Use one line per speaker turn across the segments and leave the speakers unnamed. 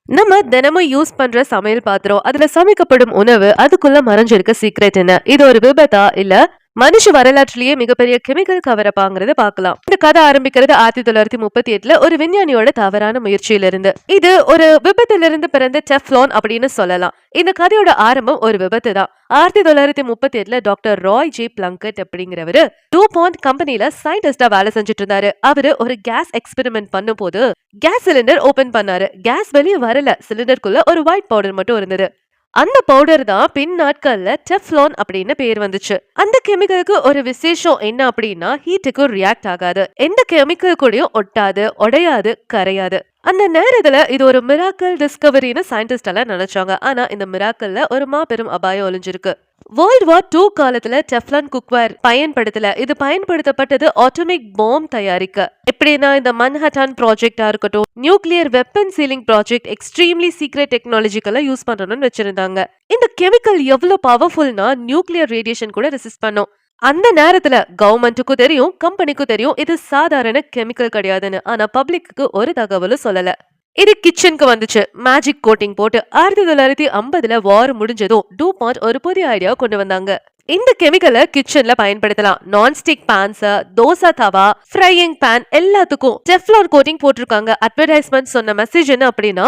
நம்ம தினமும் யூஸ் பண்ற சமையல் பாத்திரம், அதுல சமைக்கப்படும் உணவு, அதுக்குள்ள மறைஞ்சிருக்க சீக்ரெட் என்ன? இது ஒரு விபத்தா? இல்ல மனுஷ வரலாற்றிலேயே மிகப்பெரிய கெமிக்கல் கவரப்பாங்கிறத பார்க்கலாம். இந்த கதை ஆரம்பிக்கிறது 1938ல ஒரு விஞ்ஞானியோட தவறான முயற்சியிலிருந்து. இது ஒரு விபத்திலிருந்து பிறந்த டெஃப்லான் அப்படின்னு சொல்லலாம். இந்த கதையோட ஆரம்பம் ஒரு விபத்து தான். 1938ல டாக்டர் ராய் ஜே பிளங்கட் அப்படிங்கிறவரு டூபாண்ட் கம்பெனில சயின்டிஸ்டா வேலை செஞ்சுட்டு இருந்தாரு. அவரு ஒரு கேஸ் எக்ஸ்பெரிமெண்ட் பண்ணும் போது கேஸ் சிலிண்டர் ஓபன் பண்ணாரு. கேஸ் வெளியே வரல. சிலிண்டருக்குள்ள ஒரு ஒயிட் பவுடர் மட்டும் இருந்தது. அந்த பவுடர் தான் பின் நாட்கள்ல டெஃப்லான் அப்படின்னு பேர் வந்துச்சு. அந்த கெமிக்கலுக்கு ஒரு விசேஷம் என்ன அப்படின்னா ஹீட்டுக்கு ரியாக்ட் ஆகாது. எந்த கெமிக்கல் கூடயும் ஒட்டாது, உடையாது, கரையாது. அந்த நேரத்துல இது ஒரு மிராக்கல் டிஸ்கவரின்னு சயின்டிஸ்ட் எல்லாம் நினைச்சாங்க. ஆனா இந்த மிராக்கல்ல ஒரு மாபெரும் அபாயம் ஒளிஞ்சிருக்கு. வேர்ல்ட் வார் 2 காலத்துல டெஃப்லான் குக்வேர் பயன்படுத்தல. இது பயன்படுத்தப்பட்டது ஆட்டோமிக் பாம் தயாரிக்க. எப்படின்னா இந்த மன்ஹட்டன் ப்ராஜெக்டா இருக்கட்டும், nuclear weapon sealing project, extremely secret டெக்னாலஜிக்கெல்லாம் யூஸ் பண்ணணும்னு வச்சிருந்தாங்க. இந்த கெமிக்கல் எவ்வளவு பவர்ஃபுல்னா நியூக்ளியர் ரேடியேஷன் கூட ரெசிஸ்ட் பண்ணும். அந்த நேரத்துல கவர்மெண்ட்டுக்கும் தெரியும், கம்பெனிக்கும் தெரியும் இது சாதாரண கெமிக்கல் கிடையாதுன்னு. ஆனா பப்ளிக்கு ஒரு தகவலும் சொல்லல. இது கிச்சனுக்கு வந்துச்சு. மேஜிக் கோட்டிங் போட்டு 1950ல வார் முடிஞ்சதும் டூபாண்ட் ஒரு புதிய ஐடியா கொண்டு வந்தாங்க. இந்த கெமிக்கலை கிச்சன்ல பயன்படுத்தலாம். நான்ஸ்டிக் பேன்ஸ், தோசை தவா, ஃப்ரையிங் பேன் எல்லாத்துக்கும் டெஃப்லான் கோட்டிங் போட்டிருக்காங்க. அட்வர்டைஸ்மெண்ட் சொன்ன மெசேஜ் என்ன அப்படின்னா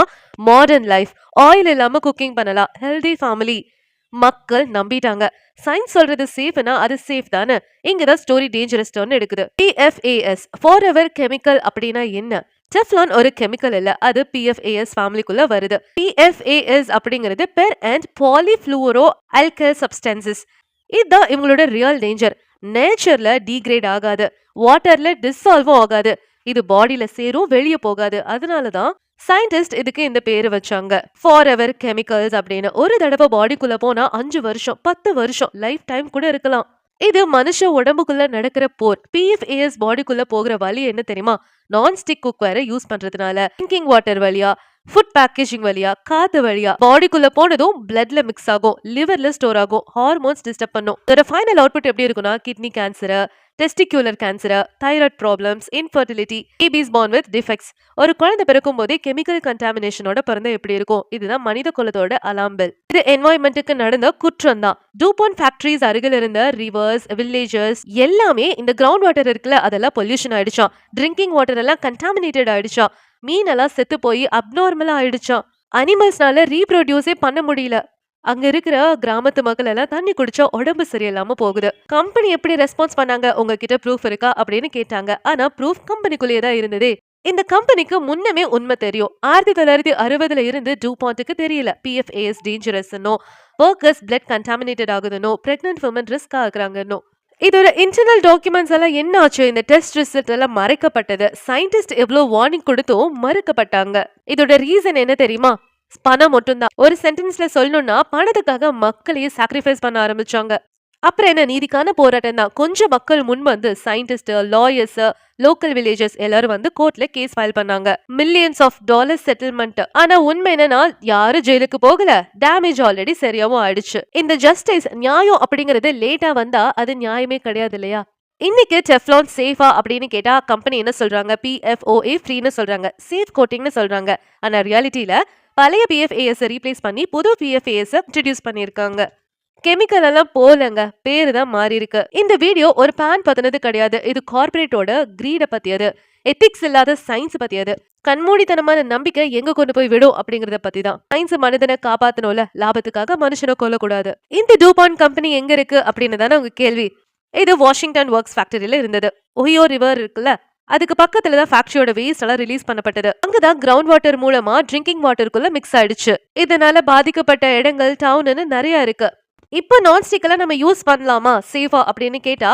மாடர்ன் லைஃப், ஆயில் இல்லாம குக்கிங் பண்ணலாம், ஹெல்தி ஃபேமிலி. மக்கள் நம்பிட்டாங்க. சயின்ஸ் சொல்றது சேஃப்னா அது சேஃப் தானே. இங்கதான் ஸ்டோரி டேஞ்சரஸ் டர்ன் எடுக்குது. PFAS ஃபார் எவர் கெமிக்கல் அப்படின்னா என்ன? டெஃப்லான் ஒரு கெமிக்கல் இல்ல, அது PFAS ஃபேமிலிக்குள்ள வருது. PFAS அப்படிங்கிறது பெர் அண்ட் பாலிஃப்ளூரோ ஆல்கைல் சப்ஸ்டன்சஸ். இதுதான் இவங்களோட ரியல் டேஞ்சர். நேச்சர்ல டீக்ரேட் ஆகாது, வாட்டர்ல டிசால்வும் ஆகாது, இது பாடியில சேரும், வெளியே போகாது. அதனாலதான் சயின்டிஸ்ட் இதுக்கு இந்த பேரு வச்சாங்க, ஃபார் எவர் கெமிக்கல்ஸ் அப்படின்னு. ஒரு தடவை பாடிக்குள்ள போனா 5 வருஷம், 10 வருஷம், லைஃப் டைம் கூட இருக்கலாம். இது மனுஷ உடம்புக்குள்ள நடக்கிற போர். PFAS பாடிக்குள்ள போகிற வழி என்ன தெரியுமா? நான்ஸ்டிக் குக்வேரை யூஸ் பண்றதுனால, ட்ரிங்கிங் வாட்டர் வழியா, ஃபுட் பேக்கேஜிங் வழியா, காத்து வழியா பாடிக்குள்ள போனதும் பிளட்ல மிக்ஸ் ஆகும், லிவர்ல ஸ்டோர் ஆகும், ஹார்மோன்ஸ் டிஸ்டர்ப் பண்ணும். இதோட ஃபைனல் அவுட்புட் எப்படி இருக்குன்னா kidney cancer, testicular cancer, thyroid problems, infertility, babies born with defects. ஒரு குழந்தை பிறக்கும் போதே கெமிக்கல் கண்டாமினேஷனோட பிறந்த எப்படி இருக்கும்? இதுதான் மனித குலத்தோட அலாம் பெல். இது என்வாயன்மெண்ட்டுக்கு நடந்த குற்றம் தான். டூபாண்ட் ஃபேக்டரிஸ் அருகில் இருந்த ரிவர்ஸ், வில்லேஜஸ் எல்லாமே இந்த கிரவுண்ட் வாட்டர் இருக்குல்ல, அதெல்லாம் பொல்யூஷன் ஆயிடுச்சான். ட்ரிங்கிங் வாட்டர் எல்லாம் கண்டாமினேட்டட் ஆயிடுச்சான். மீனெல்லாம் செத்து போய் அப்நார்மலா ஆயிடுச்சான். அனிமல்ஸ்னால ரீப்ரொடியூஸே பண்ண முடியல. அங்க இருக்கிற கிராமத்து மக்கள் எல்லாம் தண்ணி குடிச்சா உடம்பு சரியில்லாம போகுது. கம்பெனி எப்படி ரெஸ்பான்ஸ் பண்ணாங்க? உங்ககிட்ட ப்ரூஃப் இருக்கா அப்படின்னு கேட்டாங்க. ஆனா ப்ரூஃப் கம்பெனிக்குள்ளேயே தான் இருந்ததே. இந்த கம்பெனிக்கு முன்னமே உண்மை தெரியும். 1960ல இருந்து டூபாண்ட்டுக்கு தெரியல PFAS டேஞ்சரஸ்னோ, ஒர்க்கர்ஸ் பிளட் கண்டாமினேட்டட் ஆகுதுனோ, பிரெக்னன்ட் விமன் ரிஸ்க் ஆகுறாங்கன்னோ. இதோட இன்டர்னல் டாக்குமெண்ட்ஸ் எல்லாம் என்ன ஆச்சு? இந்த டெஸ்ட் ரிசல்ட் எல்லாம் மறைக்கப்பட்டது. சயின்டிஸ்ட் எவ்வளவு வார்னிங் கொடுத்தும் மறுக்கப்பட்டாங்க. இதோட ரீசன் என்ன தெரியுமா? பணம் மட்டும்தான். ஒரு சென்டென்ஸ்ல சொல்லணும்னா பணத்துக்காக மக்களையே சாக்ரிஃபைஸ் பண்ண ஆரம்பிச்சாங்க. அப்புறம் என்ன, நீதிக்கான போராட்டம் தான். கொஞ்சம் மக்கள் முன் வந்து சயின்டிஸ்ட், லாயர்ஸ், லோக்கல் வில்லேஜஸ் எல்லாரும் வந்து கோர்ட்ல கேஸ் ஃபைல் பண்ணாங்க. Millions of dollar settlement. ஆனா உண்மை என்னன்னா யாரும் ஜெயிலுக்கு போகல, டேமேஜ் ஆல்ரெடி சரியாவும் ஆயிடுச்சு. இந்த ஜஸ்டிஸ், நியாயம் அப்படிங்கறது லேட்டா வந்தா அது நியாயமே கிடையாது இல்லையா? இன்னைக்கு டெஃப்லான் சேஃபா அப்படின்னு கேட்டா கம்பெனி என்ன சொல்றாங்க? PFOA ஃப்ரீன்னு சொல்றாங்க, சேஃப் கோட்டிங்னு சொல்றாங்க. ஆனா ரியாலிட்டியில பழைய PFAS ரீப்ளேஸ் பண்ணி புது PFAS இன்ட்ரடியூஸ் பண்ணிருக்காங்க. கெமிக்கல் எல்லாம் போலங்க, பேரு தான் மாறி இருக்கு. இந்த வீடியோ ஒரு பேன் பத்தினது கிடையாது. இது கார்பரேட்டோட கிரீட பத்தியது, எத்திக்ஸ் இல்லாத சயின்ஸ் பத்தியது, கண்மூடித்தனமான நம்பிக்கை எங்க கொண்டு போய் விடும் அப்படிங்கறத பத்தி தான். சயின்ஸ் மனிதனை காப்பாத்தணும்ல, லாபத்துக்காக மனுஷனை கொல்லக்கூடாது. இந்த டூபாண்ட் கம்பெனி எங்க இருக்கு அப்படின்னு தானே உங்க கேள்வி. இது வாஷிங்டன் ஒர்க்ஸ் ஃபேக்டரியில இருந்தது. ஒஹியோ ரிவர் இருக்குல்ல, அதுக்கு பக்கத்துல தான் ஃபேக்டரியோட வேஸ்ட் எல்லாம் ரிலீஸ் பண்ணப்பட்டது. அங்கதான் கிரவுண்ட் வாட்டர் மூலமா ட்ரிங்கிங் வாட்டருக்குள்ள மிக்ஸ் ஆயிடுச்சு. இதனால பாதிக்கப்பட்ட இடங்கள் டவுன்னு நிறைய இருக்கு. இப்போ நான்ஸ்டிக் எல்லாம் நம்ம யூஸ் பண்ணலாமா சேஃபா அப்படின்னு கேட்டா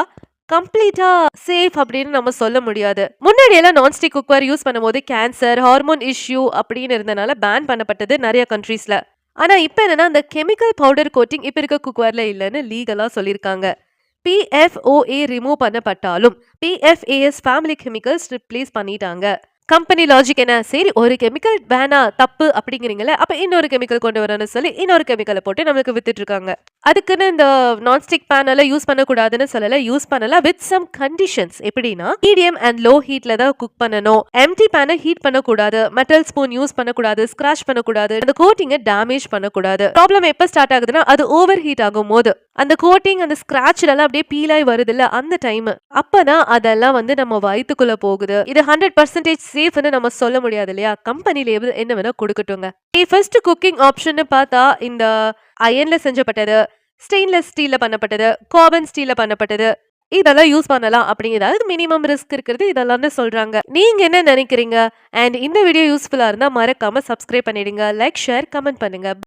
கம்ப்ளீட்டா சேஃப் அப்படின்னு நம்ம சொல்ல முடியாது. முன்னாடி எல்லாம் நான்ஸ்டிக் குக்வேர் யூஸ் பண்ணும்போது கேன்சர், ஹார்மோன் இஷ்யூ அப்படின்னு இருந்தனால பேன் பண்ணப்பட்டது நிறைய கண்ட்ரீஸ்ல. ஆனா இப்ப என்னன்னா அந்த கெமிக்கல் பவுடர் கோட்டிங் இப்ப இருக்க குக்வேர்ல இல்லைன்னு லீகலா சொல்லியிருக்காங்க. PFOA ரிமூவ் பண்ணப்பட்டாலும் PFAS ஃபேமிலி கெமிக்கல்ஸ் ரிப்ளேஸ் பண்ணிட்டாங்க. கம்பெனி லாஜிக் என்ன? சரி ஒரு கெமிக்கல் வேணாம் தப்பு அப்படிங்கிறீங்கல்ல, அப்ப இன்னொரு கெமிக்கல் கொண்டு வரணும்னு சொல்லி இன்னொரு கெமிக்கல போட்டு நம்மளுக்கு வித்துட்டு இருக்காங்க. அதுக்குன்னு இந்த நான்ஸ்டிக் பேன் எல்லாம் யூஸ் பண்ணக்கூடாதுன்னு சொல்லல. யூஸ் பண்ணலாம் வித் சம் கண்டிஷன்ஸ். எப்படின்னா மீடியம் அண்ட் லோ ஹீட்ல தான் குக் பண்ணணும். எம்டி பேனை ஹீட் பண்ணக்கூடாது. மெட்டல் ஸ்பூன் யூஸ் பண்ணக்கூடாது. ஸ்கிராச் பண்ணக்கூடாது. அந்த கோட்டிங்கை டேமேஜ் பண்ணக்கூடாது. ப்ராப்ளம் எப்ப ஸ்டார்ட் ஆகுதுன்னா அது ஓவர் ஹீட் ஆகும் போது அந்த கோட்டிங் அந்த ஸ்கிராச்ல எல்லாம் அப்படியே பீல் ஆகி வருது இல்ல அந்த டைம் அப்பதான் அதெல்லாம் வந்து நம்ம வயித்துக்குள்ள போகுது. இது 100% சேஃப்னு நம்ம சொல்ல முடியாது இல்லையா? கம்பெனி லேபிள் என்ன வேணா கொடுக்கட்டுங்க. ஃபர்ஸ்ட் குக்கிங் ஆப்ஷன் பார்த்தா இந்த அயன்ல செஞ்சப்பட்டது, ஸ்டெயின்லெஸ் ஸ்டீல்ல பண்ணப்பட்டது, கார்பன் ஸ்டீல்ல பண்ணப்பட்டது இதெல்லாம் யூஸ் பண்ணலாம் அப்படிங்கிறது மினிமம் ரிஸ்க் இருக்கிறது இதெல்லாம் சொல்றாங்க. நீங்க என்ன நினைக்கிறீங்க? அண்ட் இந்த வீடியோ யூஸ்ஃபுல்லா இருந்தா மறக்காம சப்ஸ்கிரைப் பண்ணிடுங்க. லைக், ஷேர், கமெண்ட் பண்ணுங்க.